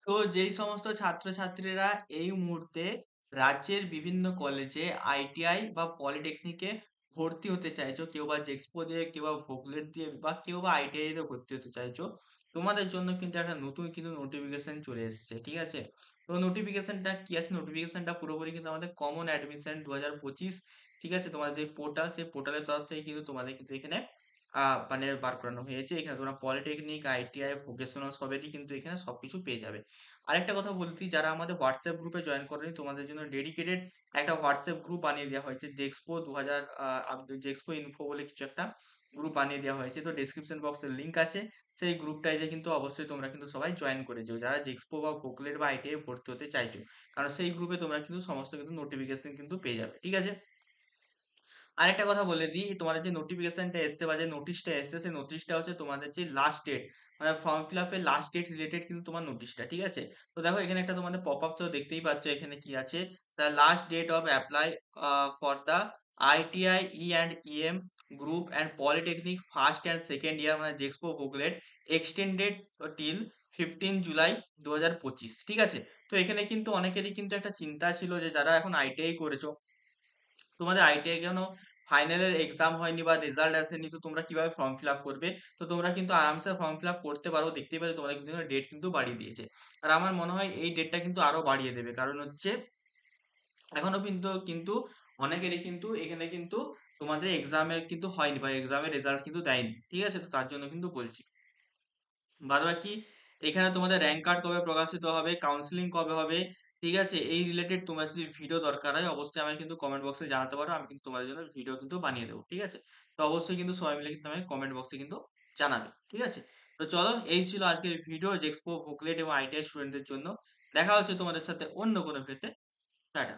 তো যেই সমস্ত ছাত্রছাত্রীরা এই মুহূর্তে রাজ্যের বিভিন্ন কলেজে আইটিআই বা পলিটেকনিকে ভর্তি হতে চাইছো, কেউ বা জেক্সপো দিয়ে, কেউ বা ভোগলেট দিয়ে, বা কেউ বা আইটিআই তে ভর্তি হতে চাইছো, তোমাদের জন্য কিন্তু একটা নতুন কিন্তু নোটিফিকেশন চলে এসেছে। ঠিক আছে? তো নোটিফিকেশনটা কি আছে? নোটিফিকেশনটা পুরোপুরি কিন্তু আমাদের কমন অ্যাডমিশন 2025, ঠিক আছে, তোমাদের যে পোর্টাল, সেই পোর্টালের তরফ থেকে কিন্তু তোমাদের কিন্তু এখানে মানে বার করানো হয়েছে। এখানে তোমরা পলিটেকনিক, আইটিআই, ভোকেশনাল সবেরই কিন্তু এখানে সবকিছু পেয়ে যাবে। আরেকটা কথা বলতে, যারা আমাদের হোয়াটসঅ্যাপ গ্রুপে জয়েন করেনি, তোমাদের জন্য ডেডিকেটেড একটা হোয়াটসঅ্যাপ গ্রুপ বানিয়ে দেওয়া হয়েছে। জেক্সপো 2000 জেক্সপো ইনফো বলে কিছু একটা গ্রুপ বানিয়ে দেওয়া হয়েছে। তো ডেসক্রিপশন বক্সের লিংক আছে, সেই গ্রুপটায় যে কিন্তু অবশ্যই তোমরা কিন্তু সবাই জয়েন করে যেও, যারা জেক্সপো বা ভোকলেট বা আইটিআই ভর্তি হতে চাইছো। কারণ সেই গ্রুপে তোমরা কিন্তু সমস্ত কিন্তু নোটিফিকেশন কিন্তু পেয়ে যাবে। ঠিক আছে? আরেকটা কথা বলে দিই, তোমাদের যে নোটিফিকেশনটা এসছে বা যে নোটিশটা এসছে, সেই নোটিশটা হচ্ছে তোমাদের যে লাস্ট ডেট, মানে ফর্ম ফিল আপের লাস্ট ডেট রিলেটেড কিন্তু তোমার নোটিশটা। ঠিক আছে? তো দেখো এখানে একটা তোমাদের পপ আপ তো দেখতেই পাচ্ছ, এখানে কি আছে, the last date of apply for the ITI E and EM group and polytechnic first and second year, মানে JEXPO booklet extended till 15 July 2025। ঠিক আছে? তো এখানে কিন্তু অনেকেরই কিন্তু একটা চিন্তা ছিল যে যারা এখন আইটিআই করেছো, তোমাদের আইটিআই কেন ফাইনালের এক্সাম হয়নি বা রেজাল্ট আসেনি, তো তোমরা কিভাবে ফর্ম ফিল আপ করবে? তো তোমরা কিন্তু আরামসে ফর্ম ফিল আপ করতে পারো। দেখতেই পাচ্ছ তোমাদের কিন্তু ডেট কিন্তু বাড়িয়ে দিয়েছে। আর আমার মনে হয় এই ডেটটা কিন্তু আরো বাড়িয়ে দেবে, কারণ হচ্ছে এখনো কিন্তু কিন্তু অনেকেরই কিন্তু এখানে কিন্তু তোমাদের এক্সামের কিন্তু হয়নি বা এক্সামের রেজাল্ট কিন্তু দেয়নি। ঠিক আছে? তো তার জন্য কিন্তু বলছি। বাদ বাকি এখানে তোমাদের র্যাঙ্ক কার্ড কবে প্রকাশিত হবে, কাউন্সিলিং কবে হবে, ঠিক আছে, এই রিলেটেড তোমার যদি ভিডিও দরকার হয়, অবশ্যই আমাকে কিন্তু কমেন্ট বক্সে জানাতে পারো। আমি কিন্তু তোমাদের জন্য ভিডিও কিন্তু বানিয়ে দেবো। ঠিক আছে? তো অবশ্যই কিন্তু সবাই মিলে কিন্তু আমাকে কমেন্ট বক্সে কিন্তু জানাবে। ঠিক আছে? তো চলো, এই ছিল আজকের ভিডিও জেক্সপো ভোকলেট এবং আইটিআই স্টুডেন্টদের জন্য। দেখা হচ্ছে তোমাদের সাথে অন্য কোনো ভিডিওতে। টাটা।